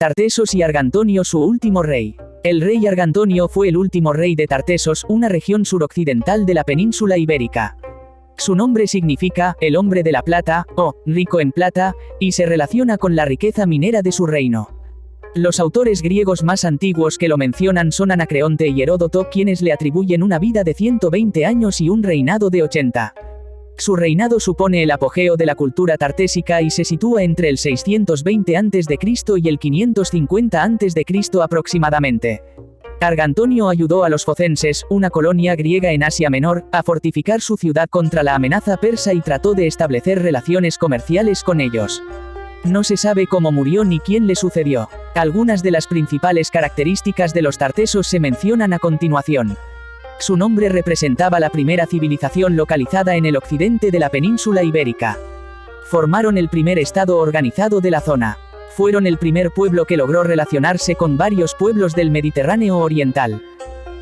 Tartesos y Argantonio, su último rey. El rey Argantonio fue el último rey de Tartesos, una región suroccidental de la península ibérica. Su nombre significa, el hombre de la plata, o, rico en plata, y se relaciona con la riqueza minera de su reino. Los autores griegos más antiguos que lo mencionan son Anacreonte y Heródoto, quienes le atribuyen una vida de 120 años y un reinado de 80. Su reinado supone el apogeo de la cultura tartésica y se sitúa entre el 620 a.C. y el 550 a.C. aproximadamente. Argantonio ayudó a los focenses, una colonia griega en Asia Menor, a fortificar su ciudad contra la amenaza persa y trató de establecer relaciones comerciales con ellos. No se sabe cómo murió ni quién le sucedió. Algunas de las principales características de los tartesos se mencionan a continuación. Su nombre representaba la primera civilización localizada en el occidente de la península ibérica. Formaron el primer estado organizado de la zona. Fueron el primer pueblo que logró relacionarse con varios pueblos del Mediterráneo oriental.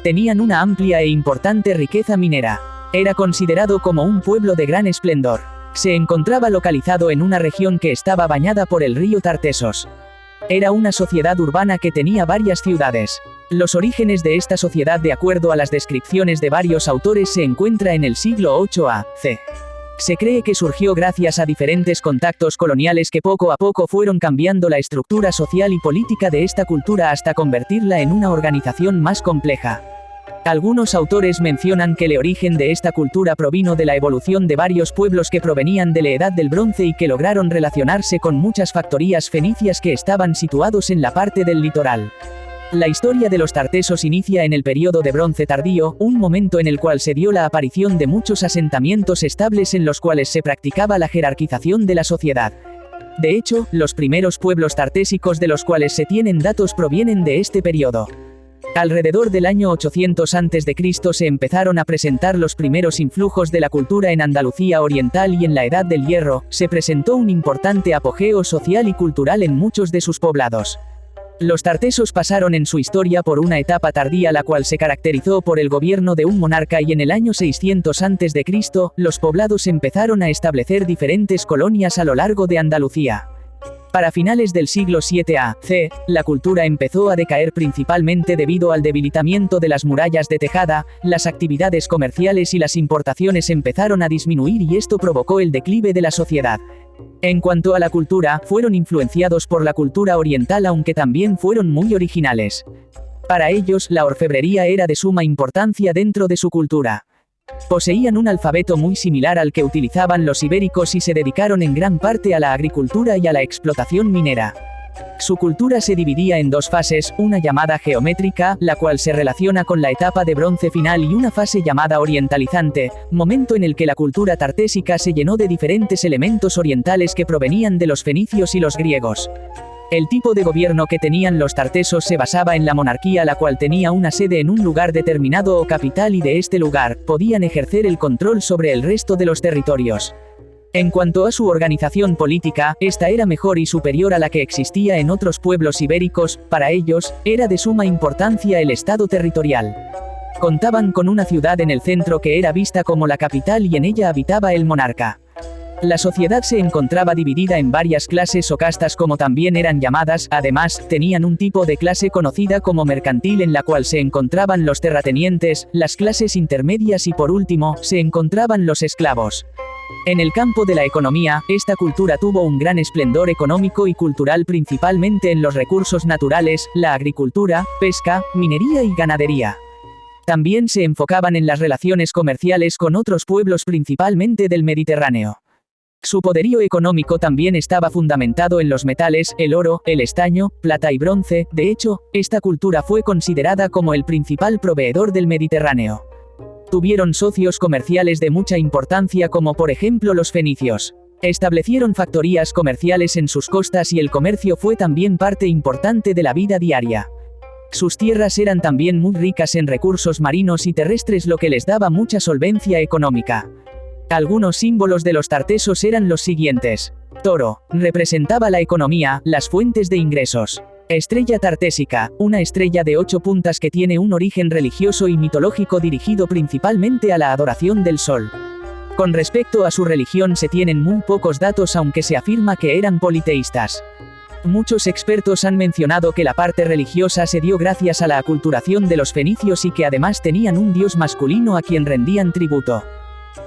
Tenían una amplia e importante riqueza minera. Era considerado como un pueblo de gran esplendor. Se encontraba localizado en una región que estaba bañada por el río Tartesos. Era una sociedad urbana que tenía varias ciudades. Los orígenes de esta sociedad, de acuerdo a las descripciones de varios autores, se encuentra en el siglo VIII a.C. Se cree que surgió gracias a diferentes contactos coloniales que poco a poco fueron cambiando la estructura social y política de esta cultura hasta convertirla en una organización más compleja. Algunos autores mencionan que el origen de esta cultura provino de la evolución de varios pueblos que provenían de la Edad del Bronce y que lograron relacionarse con muchas factorías fenicias que estaban situados en la parte del litoral. La historia de los tartesos inicia en el período de Bronce tardío, un momento en el cual se dio la aparición de muchos asentamientos estables en los cuales se practicaba la jerarquización de la sociedad. De hecho, los primeros pueblos tartésicos de los cuales se tienen datos provienen de este periodo. Alrededor del año 800 a.C. se empezaron a presentar los primeros influjos de la cultura en Andalucía oriental y en la Edad del Hierro, se presentó un importante apogeo social y cultural en muchos de sus poblados. Los tartesos pasaron en su historia por una etapa tardía la cual se caracterizó por el gobierno de un monarca y en el año 600 a.C., los poblados empezaron a establecer diferentes colonias a lo largo de Andalucía. Para finales del siglo VII a.C., la cultura empezó a decaer principalmente debido al debilitamiento de las murallas de Tejada, las actividades comerciales y las importaciones empezaron a disminuir y esto provocó el declive de la sociedad. En cuanto a la cultura, fueron influenciados por la cultura oriental aunque también fueron muy originales. Para ellos, la orfebrería era de suma importancia dentro de su cultura. Poseían un alfabeto muy similar al que utilizaban los ibéricos y se dedicaron en gran parte a la agricultura y a la explotación minera. Su cultura se dividía en dos fases, una llamada geométrica, la cual se relaciona con la etapa de bronce final, y una fase llamada orientalizante, momento en el que la cultura tartésica se llenó de diferentes elementos orientales que provenían de los fenicios y los griegos. El tipo de gobierno que tenían los tartesos se basaba en la monarquía, la cual tenía una sede en un lugar determinado o capital y de este lugar podían ejercer el control sobre el resto de los territorios. En cuanto a su organización política, esta era mejor y superior a la que existía en otros pueblos ibéricos. Para ellos, era de suma importancia el estado territorial. Contaban con una ciudad en el centro que era vista como la capital y en ella habitaba el monarca. La sociedad se encontraba dividida en varias clases o castas, como también eran llamadas. Además, tenían un tipo de clase conocida como mercantil, en la cual se encontraban los terratenientes, las clases intermedias y por último, se encontraban los esclavos. En el campo de la economía, esta cultura tuvo un gran esplendor económico y cultural, principalmente en los recursos naturales, la agricultura, pesca, minería y ganadería. También se enfocaban en las relaciones comerciales con otros pueblos, principalmente del Mediterráneo. Su poderío económico también estaba fundamentado en los metales, el oro, el estaño, plata y bronce. De hecho, esta cultura fue considerada como el principal proveedor del Mediterráneo. Tuvieron socios comerciales de mucha importancia, como por ejemplo los fenicios. Establecieron factorías comerciales en sus costas y el comercio fue también parte importante de la vida diaria. Sus tierras eran también muy ricas en recursos marinos y terrestres, lo que les daba mucha solvencia económica. Algunos símbolos de los tartesos eran los siguientes. Toro, representaba la economía, las fuentes de ingresos. Estrella tartésica, una estrella de 8 puntas que tiene un origen religioso y mitológico dirigido principalmente a la adoración del sol. Con respecto a su religión se tienen muy pocos datos, aunque se afirma que eran politeístas. Muchos expertos han mencionado que la parte religiosa se dio gracias a la aculturación de los fenicios y que además tenían un dios masculino a quien rendían tributo.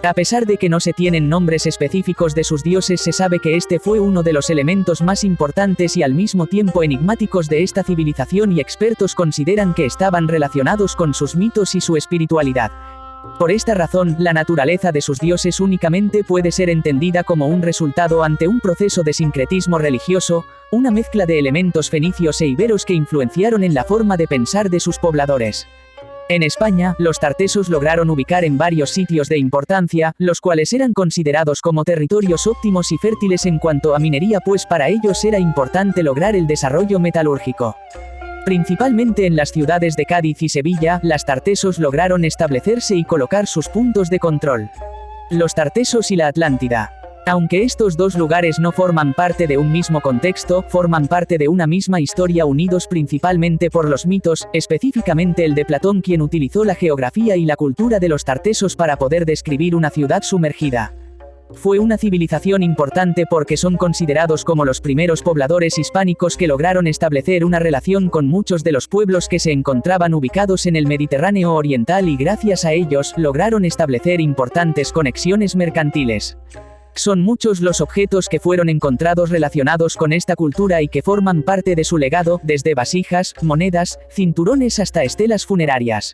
A pesar de que no se tienen nombres específicos de sus dioses, se sabe que este fue uno de los elementos más importantes y al mismo tiempo enigmáticos de esta civilización, y expertos consideran que estaban relacionados con sus mitos y su espiritualidad. Por esta razón, la naturaleza de sus dioses únicamente puede ser entendida como un resultado ante un proceso de sincretismo religioso, una mezcla de elementos fenicios e iberos que influenciaron en la forma de pensar de sus pobladores. En España, los tartesos lograron ubicar en varios sitios de importancia, los cuales eran considerados como territorios óptimos y fértiles en cuanto a minería, pues para ellos era importante lograr el desarrollo metalúrgico. Principalmente en las ciudades de Cádiz y Sevilla, los tartesos lograron establecerse y colocar sus puntos de control. Los tartesos y la Atlántida. Aunque estos dos lugares no forman parte de un mismo contexto, forman parte de una misma historia, unidos principalmente por los mitos, específicamente el de Platón, quien utilizó la geografía y la cultura de los tartesos para poder describir una ciudad sumergida. Fue una civilización importante porque son considerados como los primeros pobladores hispánicos que lograron establecer una relación con muchos de los pueblos que se encontraban ubicados en el Mediterráneo oriental, y gracias a ellos lograron establecer importantes conexiones mercantiles. Son muchos los objetos que fueron encontrados relacionados con esta cultura y que forman parte de su legado, desde vasijas, monedas, cinturones hasta estelas funerarias.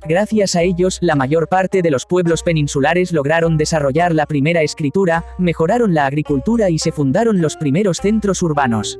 Gracias a ellos, la mayor parte de los pueblos peninsulares lograron desarrollar la primera escritura, mejoraron la agricultura y se fundaron los primeros centros urbanos.